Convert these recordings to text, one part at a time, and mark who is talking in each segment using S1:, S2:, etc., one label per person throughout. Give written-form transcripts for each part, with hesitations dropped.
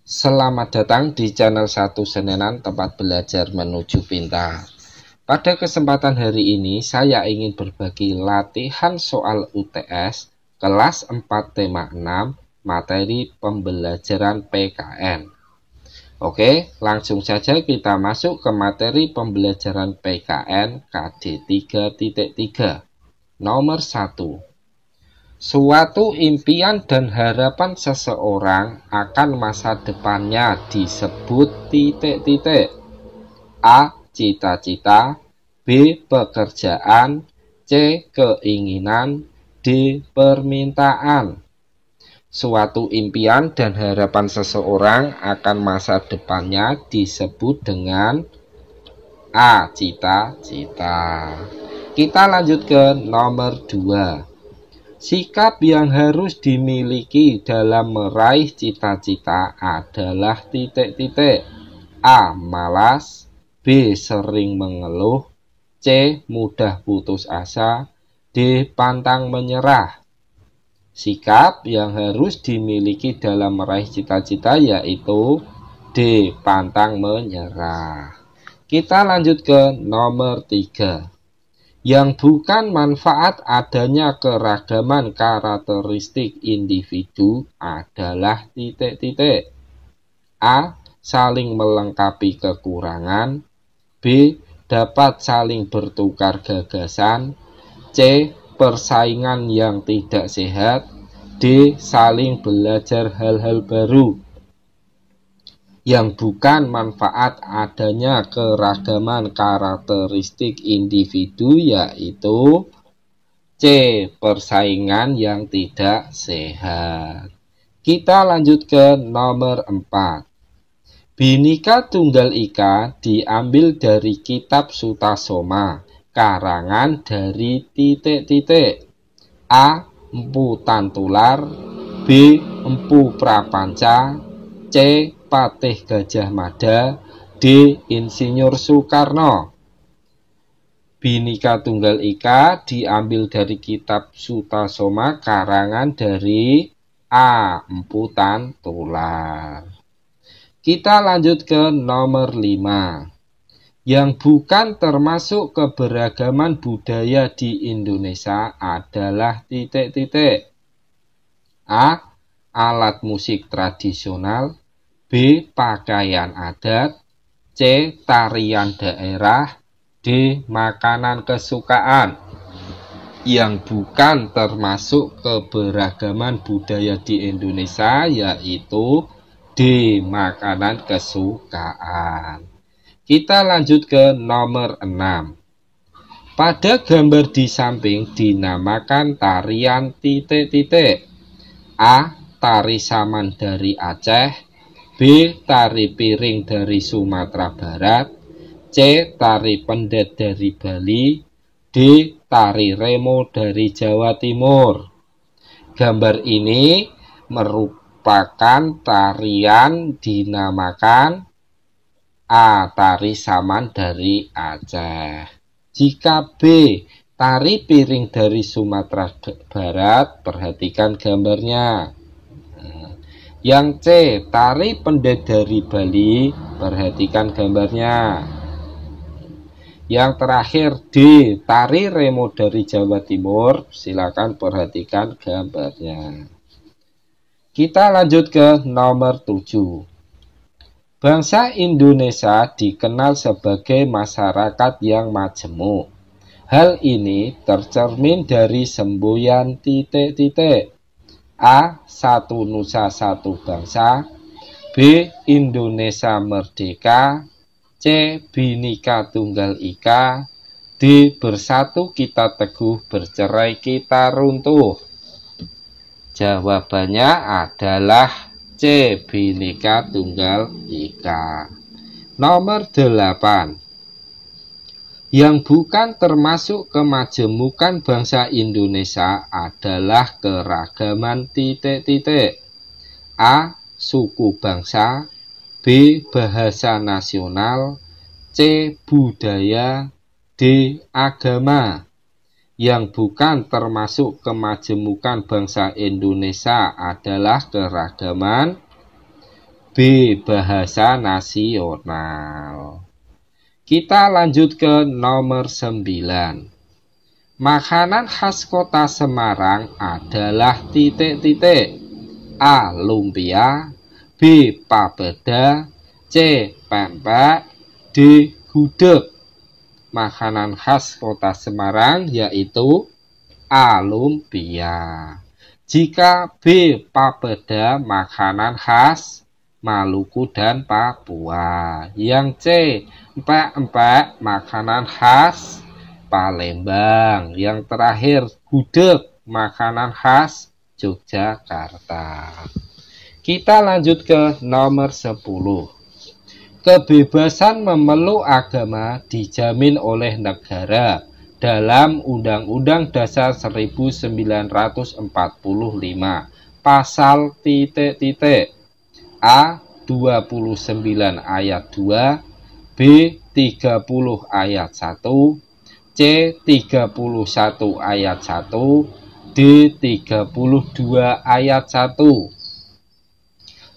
S1: Selamat datang di channel 1 Senenan, tempat belajar menuju pintar. Pada kesempatan hari ini, saya ingin berbagi latihan soal UTS kelas 4 tema 6, materi pembelajaran PKN. Oke, langsung saja kita masuk ke materi pembelajaran PKN KD 3.3. Nomor 1. Suatu impian dan harapan seseorang akan masa depannya disebut titik-titik. A. Cita-cita, B. Pekerjaan, C. Keinginan, D. Permintaan. Suatu impian dan harapan seseorang akan masa depannya disebut dengan A. Cita-cita. Kita lanjut ke nomor 2. Sikap yang harus dimiliki dalam meraih cita-cita adalah titik-titik. A. Malas, B. Sering mengeluh, C. Mudah putus asa, D. Pantang menyerah. Sikap yang harus dimiliki dalam meraih cita-cita yaitu D. Pantang menyerah. Kita lanjut ke nomor 3. Yang bukan manfaat adanya keragaman karakteristik individu adalah titik-titik. A. Saling melengkapi kekurangan, B. Dapat saling bertukar gagasan, C. Persaingan yang tidak sehat, D. Saling belajar hal-hal baru. Yang bukan manfaat adanya keragaman karakteristik individu yaitu C. Persaingan yang tidak sehat. Kita lanjut ke nomor 4. Bhinneka Tunggal Ika diambil dari kitab Sutasoma, karangan dari titik-titik. A. Empu Tantular, B. Empu Prapanca, C. Patih Gajah Mada, D. Insinyur Soekarno. Bhinneka Tunggal Ika diambil dari kitab Sutasoma, karangan dari A. Empu Tantular. Kita lanjut ke nomor 5. Yang bukan termasuk keberagaman budaya di Indonesia adalah titik-titik. A. Alat musik tradisional, B. Pakaian adat, C. Tarian daerah, D. Makanan kesukaan. Yang bukan termasuk keberagaman budaya di Indonesia yaitu D. Makanan kesukaan. Kita lanjut ke nomor 6. Pada gambar di samping dinamakan tarian titik-titik. A. Tari saman dari Aceh, B. Tari piring dari Sumatera Barat, C. Tari pendet dari Bali, D. Tari remo dari Jawa Timur. Gambar ini merupakan tarian dinamakan A. Tari saman dari Aceh. Jika B. Tari piring dari Sumatera Barat, perhatikan gambarnya. Yang C. Tari pendet dari Bali, perhatikan gambarnya. Yang terakhir D. Tari remo dari Jawa Timur, silakan perhatikan gambarnya. Kita lanjut ke nomor 7. Bangsa Indonesia dikenal sebagai masyarakat yang majemuk. Hal ini tercermin dari semboyan titik-titik. A. Satu Nusa Satu Bangsa, B. Indonesia Merdeka, C. Bhinneka Tunggal Ika, D. Bersatu kita teguh, bercerai kita runtuh. Jawabannya adalah C. Bhinneka Tunggal Ika. Nomor 8. Yang bukan termasuk kemajemukan bangsa Indonesia adalah keragaman titik-titik. A. Suku bangsa, B. Bahasa nasional, C. Budaya, D. Agama. Yang bukan termasuk kemajemukan bangsa Indonesia adalah keragaman B. Bahasa nasional. Kita lanjut ke nomor 9. Makanan khas kota Semarang adalah titik-titik. A. Lumpia, B. Papeda, C. Pempek, D. Gudeg. Makanan khas kota Semarang yaitu A. Lumpia. Jika B. Papeda, makanan khas Maluku dan Papua. Yang C. Empek-empek, makanan khas Palembang. Yang terakhir, gudeg, makanan khas Yogyakarta. Kita lanjut ke nomor 10. Kebebasan memeluk agama dijamin oleh negara dalam Undang-Undang Dasar 1945, pasal titik-titik. A. 29 ayat 2, B. 30 ayat 1, C. 31 ayat 1, D. 32 ayat 1.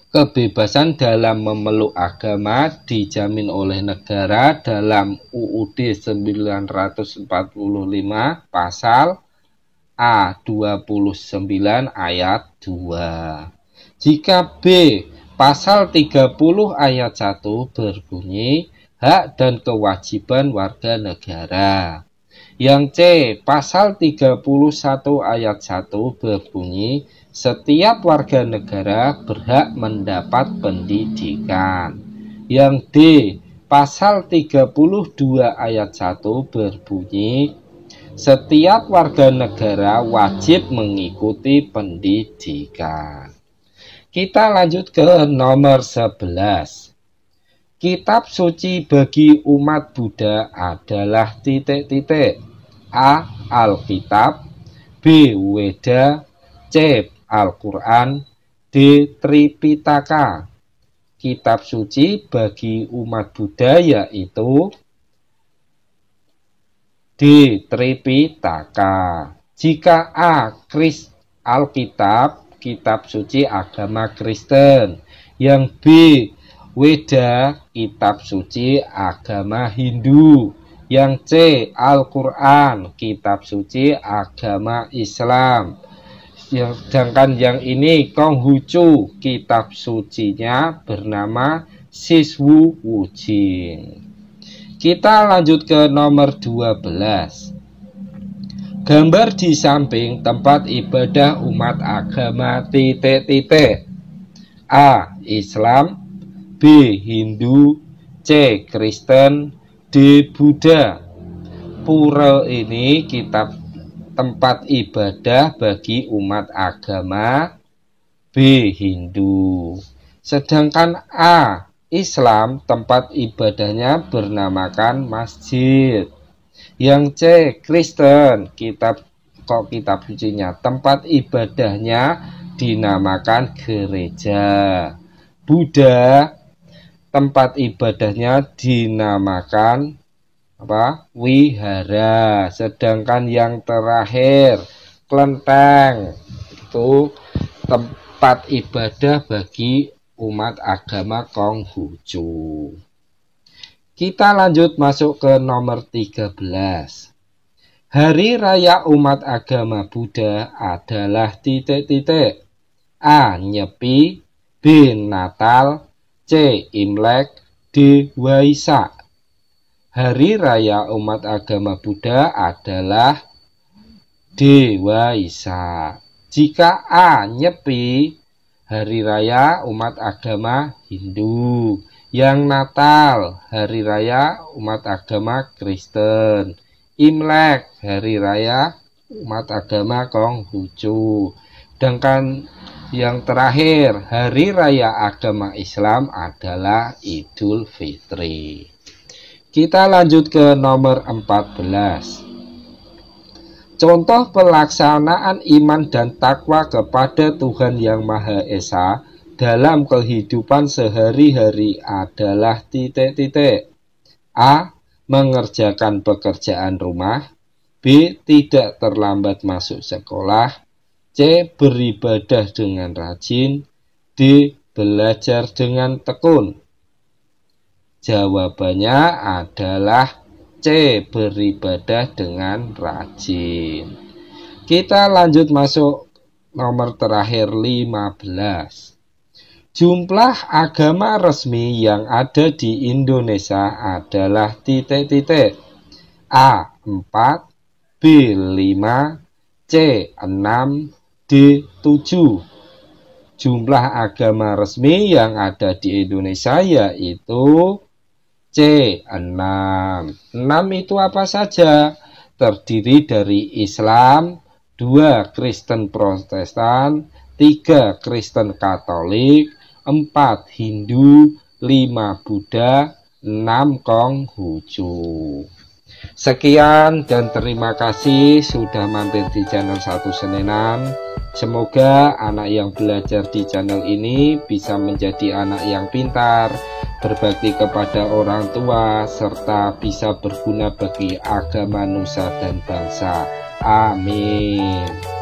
S1: Kebebasan dalam memeluk agama dijamin oleh negara dalam UUD 1945 pasal A. 29 ayat 2. Jika B. pasal 30 ayat 1 berbunyi hak dan kewajiban warga negara. Yang C. pasal 31 ayat 1 berbunyi setiap warga negara berhak mendapat pendidikan. Yang D. pasal 32 ayat 1 berbunyi setiap warga negara wajib mengikuti pendidikan. Kita lanjut ke nomor 11. Kitab suci bagi umat Buddha adalah titik-titik. A. Alkitab, B. Weda, C. Al-Quran, D. Tripitaka. Kitab suci bagi umat Buddha yaitu D. Tripitaka. Jika A. Alkitab, kitab suci agama Kristen. Yang B. Weda, kitab suci agama Hindu. Yang C. Al-Quran, kitab suci agama Islam. Sedangkan yang ini Konghucu, kitab sucinya bernama Siswu Wujing. Kita lanjut ke nomor 12. Gambar di samping tempat ibadah umat agama titik-titik. A. Islam, B. Hindu, C. Kristen, D. Buddha. Pura ini kitab tempat ibadah bagi umat agama B. Hindu. Sedangkan A. Islam, tempat ibadahnya bernamakan masjid. Yang C. Kristen, kitab sucinya, tempat ibadahnya dinamakan gereja. Buddha, tempat ibadahnya dinamakan wihara. Sedangkan yang terakhir kelenteng itu tempat ibadah bagi umat agama Konghucu. Kita lanjut masuk ke nomor 13. Hari raya umat agama Buddha adalah titik-titik. A. Nyepi, B. Natal, C. Imlek, D. Waisak. Hari raya umat agama Buddha adalah D. Waisak. Jika A. Nyepi, hari raya umat agama Hindu. Yang Natal, hari raya umat agama Kristen. Imlek, hari raya umat agama Konghucu. Sedangkan yang terakhir, hari raya agama Islam adalah Idul Fitri. Kita lanjut ke nomor 14. Contoh pelaksanaan iman dan takwa kepada Tuhan Yang Maha Esa dalam kehidupan sehari-hari adalah titik-titik. A. Mengerjakan pekerjaan rumah, B. Tidak terlambat masuk sekolah, C. Beribadah dengan rajin, D. belajar dengan tekun? Jawabannya adalah C. Beribadah dengan rajin. Kita lanjut masuk nomor terakhir 15. Jumlah agama resmi yang ada di Indonesia adalah titik-titik. A. 4, B. 5, C. 6, D. 7. Jumlah agama resmi yang ada di Indonesia yaitu C. 6. 6 itu apa saja? Terdiri dari Islam, 2. Kristen Protestan, 3. Kristen Katolik, 4. Hindu, 5. Buddha, 6. Konghucu. Sekian dan terima kasih sudah mampir di channel Satu Senenan. Semoga anak yang belajar di channel ini bisa menjadi anak yang pintar, berbakti kepada orang tua, serta bisa berguna bagi agama nusa dan bangsa. Amin.